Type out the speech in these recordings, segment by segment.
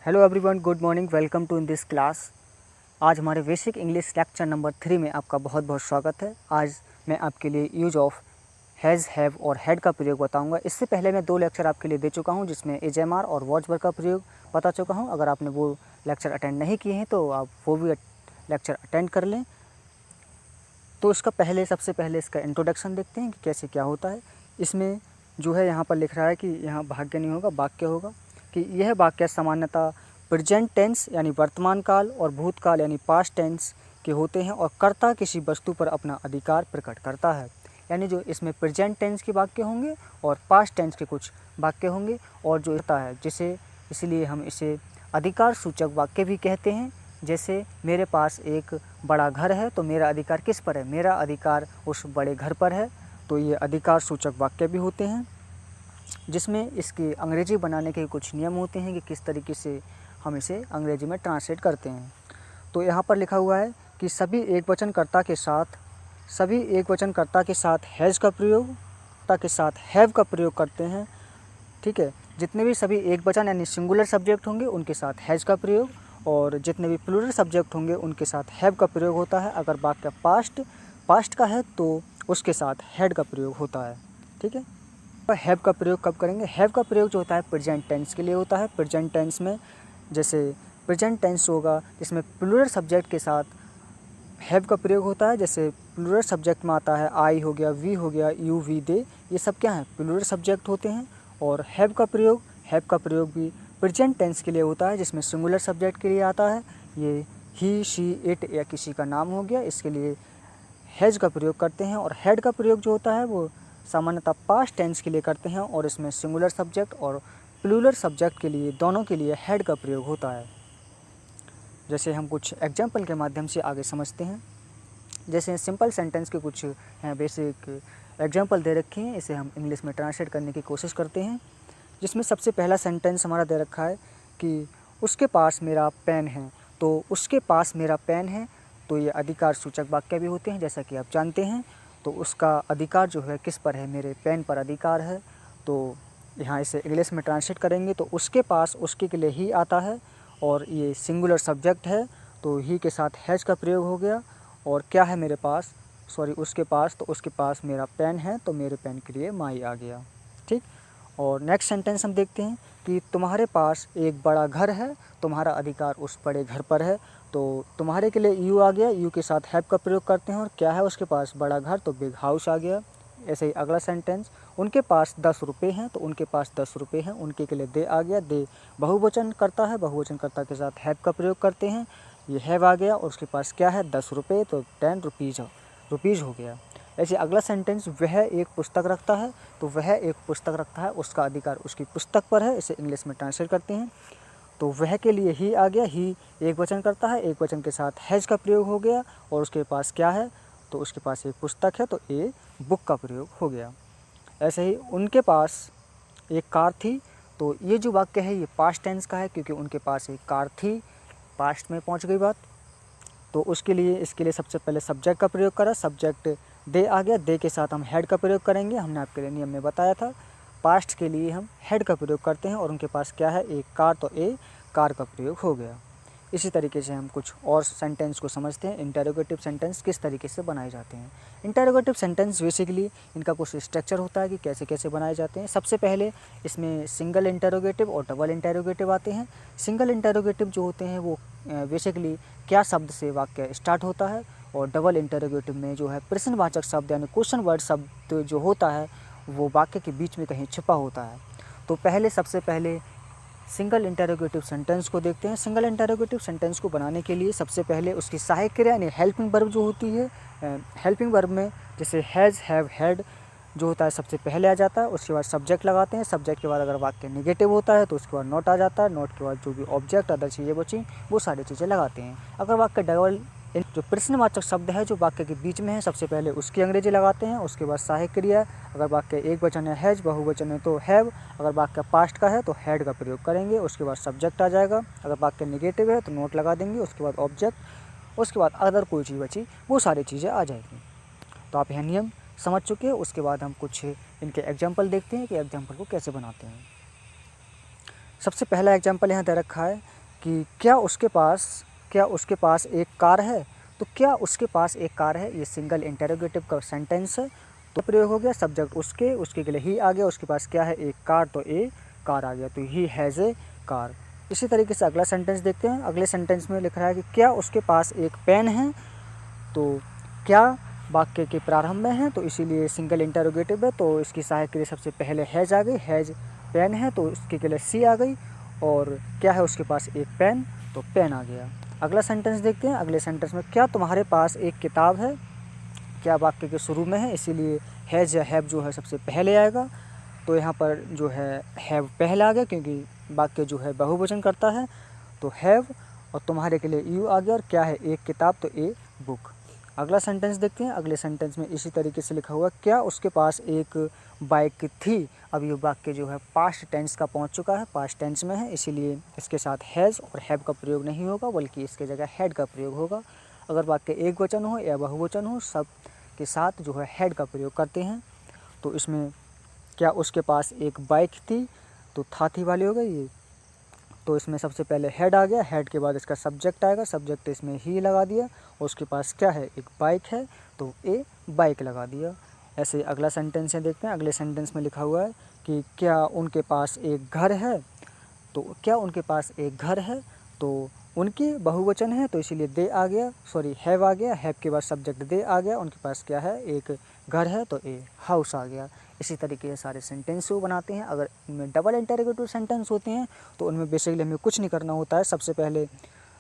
Hello everyone, good morning, welcome to in this class. आज हमारे basic English lecture number 3 में आपका बहुत बहुत स्वागत है। आज मैं आपके लिए यूज ऑफ हैज़, हैव और हैड का प्रयोग बताऊंगा। इससे पहले मैं 2 लेक्चर आपके लिए दे चुका हूं, जिसमें एजेएमआर और वॉच वर्ड का प्रयोग बता चुका हूं। अगर आपने वो लेक्चर अटेंड नहीं किए हैं तो आप वो भी लेक्चर अटेंड कर लें। तो इसका सबसे पहले इसका इंट्रोडक्शन देखते हैं कि कैसे क्या होता है। इसमें जो है यहाँ पर लिख रहा है कि यहाँ भाग्य नहीं होगा, वाक्य होगा कि यह वाक्य सामान्यतः प्रेजेंट टेंस यानी वर्तमान काल और भूतकाल यानी पास्ट टेंस के होते हैं और कर्ता किसी वस्तु पर अपना अधिकार प्रकट करता है। यानी जो इसमें प्रेजेंट टेंस के वाक्य होंगे और पास्ट टेंस के कुछ वाक्य होंगे और जो होता है जिसे इसलिए हम इसे अधिकार सूचक वाक्य भी कहते हैं। जैसे मेरे पास एक बड़ा घर है तो मेरा अधिकार किस पर है? मेरा अधिकार उस बड़े घर पर है। तो ये अधिकार सूचक वाक्य भी होते हैं, जिसमें इसकी अंग्रेजी बनाने के कुछ नियम होते हैं कि किस तरीके से हम इसे अंग्रेजी में ट्रांसलेट करते हैं। तो यहाँ पर लिखा हुआ है कि सभी एकवचनकर्ता के साथ हैज़ का प्रयोग के साथ हैव का प्रयोग करते हैं। ठीक है, जितने भी सभी एकवचन यानी सिंगुलर सब्जेक्ट होंगे उनके साथ हैज़ का प्रयोग, और जितने भी प्लूरल सब्जेक्ट होंगे उनके साथ हैव का प्रयोग होता है। अगर वाक्य पास्ट का है तो उसके साथ हैड का प्रयोग होता है। ठीक है, हैव का प्रयोग कब करेंगे? हैव का प्रयोग जो होता है प्रेजेंट टेंस के लिए होता है। प्रेजेंट टेंस में जैसे प्रेजेंट टेंस होगा जिसमें प्लूरल सब्जेक्ट के साथ हैव का प्रयोग होता है। जैसे प्लूरल सब्जेक्ट में आता है आई हो गया, वी हो गया, यू, वी, दे, ये सब क्या हैं? प्लूरल सब्जेक्ट होते हैं। और हैव का प्रयोग भी प्रेजेंट टेंस के लिए होता है, जिसमें सिंगुलर सब्जेक्ट के लिए आता है। ये ही, शी, इट या किसी का नाम हो गया, इसके लिए हैज़ का प्रयोग करते हैं। और हैड का प्रयोग जो होता है वो सामान्यतः पास्ट टेंस के लिए करते हैं और इसमें सिंगुलर सब्जेक्ट और प्लूरल सब्जेक्ट के लिए, दोनों के लिए हैड का प्रयोग होता है। जैसे हम कुछ एग्जाम्पल के माध्यम से आगे समझते हैं। जैसे सिंपल सेंटेंस के कुछ बेसिक एग्जाम्पल दे रखे हैं, इसे हम इंग्लिश में ट्रांसलेट करने की कोशिश करते हैं। जिसमें सबसे पहला सेंटेंस हमारा दे रखा है कि उसके पास मेरा पेन है। तो उसके पास मेरा पेन है, तो ये अधिकार सूचक वाक्य भी होते हैं, जैसा कि आप जानते हैं। तो उसका अधिकार जो है किस पर है? मेरे पेन पर अधिकार है। तो यहाँ इसे इंग्लिश में ट्रांसलेट करेंगे तो उसके पास, उसके लिए ही आता है और ये सिंगुलर सब्जेक्ट है, तो ही के साथ हैज़ का प्रयोग हो गया। और क्या है मेरे पास? उसके पास, तो उसके पास मेरा पेन है, तो मेरे पेन के लिए माई आ गया। ठीक। और नेक्स्ट सेंटेंस हम देखते हैं कि तुम्हारे पास एक बड़ा घर है, तुम्हारा अधिकार उस बड़े घर पर है। तो तुम्हारे के लिए यू आ गया, यू के साथ हैव का प्रयोग करते हैं। और क्या है उसके पास? बड़ा घर, तो बिग हाउस आ गया। ऐसे ही अगला सेंटेंस, उनके पास 10 रुपये हैं, तो उनके पास 10 रुपये हैं, उनके के लिए दे आ गया। दे बहुवचन करता है, बहुवचन करता के साथ हैव का प्रयोग करते हैं। ये हैव आ गया और उसके पास क्या है? 10 रुपये, तो 10 रुपीज़ हो गया। ऐसे अगला सेंटेंस, वह एक पुस्तक रखता है, तो वह एक पुस्तक रखता है, उसका अधिकार उसकी पुस्तक पर है। इसे इंग्लिश में ट्रांसलेट करते हैं तो वह के लिए ही आ गया, ही एक वचन करता है, एक वचन के साथ हैज़ का प्रयोग हो गया। और उसके पास क्या है? तो उसके पास एक पुस्तक है, तो ए बुक का प्रयोग हो गया। ऐसे ही उनके पास एक कार थी, तो ये जो वाक्य है ये पास्ट टेंस का है, क्योंकि उनके पास एक कार थी, पास्ट में पहुंच गई बात। तो इसके लिए सबसे पहले सब्जेक्ट का प्रयोग करा, सब्जेक्ट दे आ गया, दे के साथ हम हैड का प्रयोग करेंगे। हमने आपके लिए नियम में बताया था, पास्ट के लिए हम हैड का प्रयोग करते हैं। और उनके पास क्या है? एक कार, तो ए कार का प्रयोग हो गया। इसी तरीके से हम कुछ और सेंटेंस को समझते हैं। इंटरोगेटिव सेंटेंस किस तरीके से बनाए जाते हैं? इंटरोगेटिव सेंटेंस बेसिकली इनका कुछ स्ट्रक्चर होता है कि कैसे कैसे बनाए जाते हैं। सबसे पहले इसमें सिंगल इंटरोगेटिव और डबल इंटरोगेटिव आते हैं। सिंगल इंटरोगेटिव जो होते हैं वो बेसिकली क्या शब्द से वाक्य स्टार्ट होता है, और डबल इंटरोगेटिव में जो है प्रश्नवाचक शब्द यानी क्वेश्चन वर्ड शब्द जो होता है वो वाक्य के बीच में कहीं छिपा होता है। तो सबसे पहले सिंगल इंटरोगेटिव सेंटेंस को देखते हैं। सिंगल इंटरोगेटिव सेंटेंस को बनाने के लिए सबसे पहले उसकी सहायक क्रिया यानी हेल्पिंग वर्ब जो होती है, हेल्पिंग वर्ब में जैसे हैज़, हैव, हैड जो होता है सबसे पहले आ जाता है। उसके बाद सब्जेक्ट लगाते हैं, सब्जेक्ट के बाद अगर वाक्य नेगेटिव होता है तो उसके बाद नॉट आ जाता है, नॉट के बाद जो भी ऑब्जेक्ट अदर चीज़ें बची वो सारी चीज़ें लगाते हैं। अगर वाक्य डबल जो प्रश्नवाचक शब्द है जो वाक्य के बीच में है, सबसे पहले उसकी अंग्रेजी लगाते हैं, उसके बाद सहायक क्रिया। अगर वाक्य एक वचन है हैज़, बहुवचन है तो हैव। अगर वाक्य पास्ट का है तो हैड का प्रयोग करेंगे, उसके बाद सब्जेक्ट आ जाएगा। अगर वाक्य नेगेटिव है तो नोट लगा देंगे, उसके बाद ऑब्जेक्ट, उसके बाद अदर कोई चीज़ बची वो सारी चीज़ें आ जाएंगी। तो आप यह नियम समझ चुके हैं। उसके बाद हम कुछ इनके एग्जाम्पल देखते हैं कि एग्जाम्पल को कैसे बनाते हैं। सबसे पहला एग्जाम्पल यहाँ दे रखा है कि क्या उसके पास एक कार है। तो क्या उसके पास एक कार है, ये सिंगल इंटेरोगेटिव का सेंटेंस है। तो प्रयोग हो गया सब्जेक्ट उसके लिए ही आ गया, उसके पास क्या है, एक कार, तो ए कार आ गया, तो ही हैज़ ए कार। इसी तरीके से अगला सेंटेंस देखते हैं। अगले सेंटेंस में लिख रहा है कि क्या उसके पास एक पेन है। तो क्या वाक्य के प्रारंभ में है, तो इसीलिए सिंगल इंटेरोगेटिव है, तो इसकी सहायक के लिए सबसे पहले हैज़ आ गई, हैज़ पेन है, तो इसके लिए सी आ गई। और क्या है उसके पास एक पेन, तो पेन आ गया। अगला सेंटेंस देखते हैं। अगले सेंटेंस में क्या तुम्हारे पास एक किताब है। क्या वाक्य के शुरू में है, इसीलिए हैज़ या हैव जो है सबसे पहले आएगा। तो यहाँ पर जो है हैव पहले आ गया, क्योंकि वाक्य जो है बहुवचन करता है। तो हैव और तुम्हारे के लिए यू आ गया, और क्या है, एक किताब, तो ए बुक। अगला सेंटेंस देखते हैं। अगले सेंटेंस में इसी तरीके से लिखा हुआ, क्या उसके पास एक बाइक थी। अब ये वाक्य जो है पास्ट टेंस का पहुंच चुका है, पास्ट टेंस में है, इसीलिए इसके साथ हैज़ और हैव का प्रयोग नहीं होगा, बल्कि इसके जगह हैड का प्रयोग होगा। अगर वाक्य एक वचन हो या बहुवचन हो, सब के साथ जो है हैड का प्रयोग करते हैं। तो इसमें क्या उसके पास एक बाइक थी, तो थी वाली हो गई ये। तो इसमें सबसे पहले हेड आ गया, हेड के बाद इसका सब्जेक्ट आएगा, सब्जेक्ट इसमें ही लगा दिया, और उसके पास क्या है, एक बाइक है, तो ए बाइक लगा दिया। ऐसे अगला सेंटेंस है, देखते हैं। अगले सेंटेंस में लिखा हुआ है कि क्या उनके पास एक घर है। तो क्या उनके पास एक घर है, तो उनकी बहुवचन है, तो इसीलिए दे आ गया, सॉरी हैव आ गया, हैव के बाद सब्जेक्ट दे आ गया, उनके पास क्या है, एक घर है, तो ए हाउस आ गया। इसी तरीके से सारे सेंटेंस वो बनाते हैं। अगर इनमें डबल इंटेरोगेटिव सेंटेंस होते हैं तो उनमें बेसिकली हमें कुछ नहीं करना होता है। सबसे पहले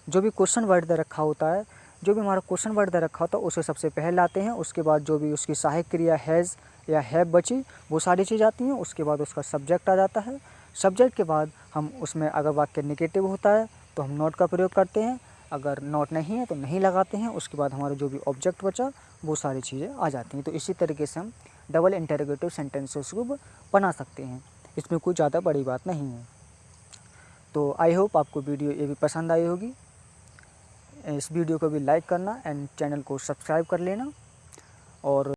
जो भी क्वेश्चन वर्ड दे रखा होता है, जो भी हमारा क्वेश्चन वर्ड दे रखा होता है उसे सबसे पहले लाते हैं। उसके बाद जो भी उसकी सहायक क्रिया हैज़ या हैव बची, वो सारी चीज़ आती हैं। उसके बाद उसका सब्जेक्ट आ जाता है। सब्जेक्ट के बाद हम उसमें अगर वाक्य नेगेटिव होता है तो हम नॉट का प्रयोग करते हैं, अगर नॉट नहीं है तो नहीं लगाते हैं। उसके बाद हमारा जो भी ऑब्जेक्ट बचा वो सारी चीज़ें आ जाती हैं। तो इसी तरीके से हम डबल इंटेरोगेटिव सेंटेंसेस को बना सकते हैं। इसमें कोई ज़्यादा बड़ी बात नहीं है। तो आई होप आपको वीडियो ये भी पसंद आई होगी। इस वीडियो को भी लाइक करना एंड चैनल को सब्सक्राइब कर लेना। और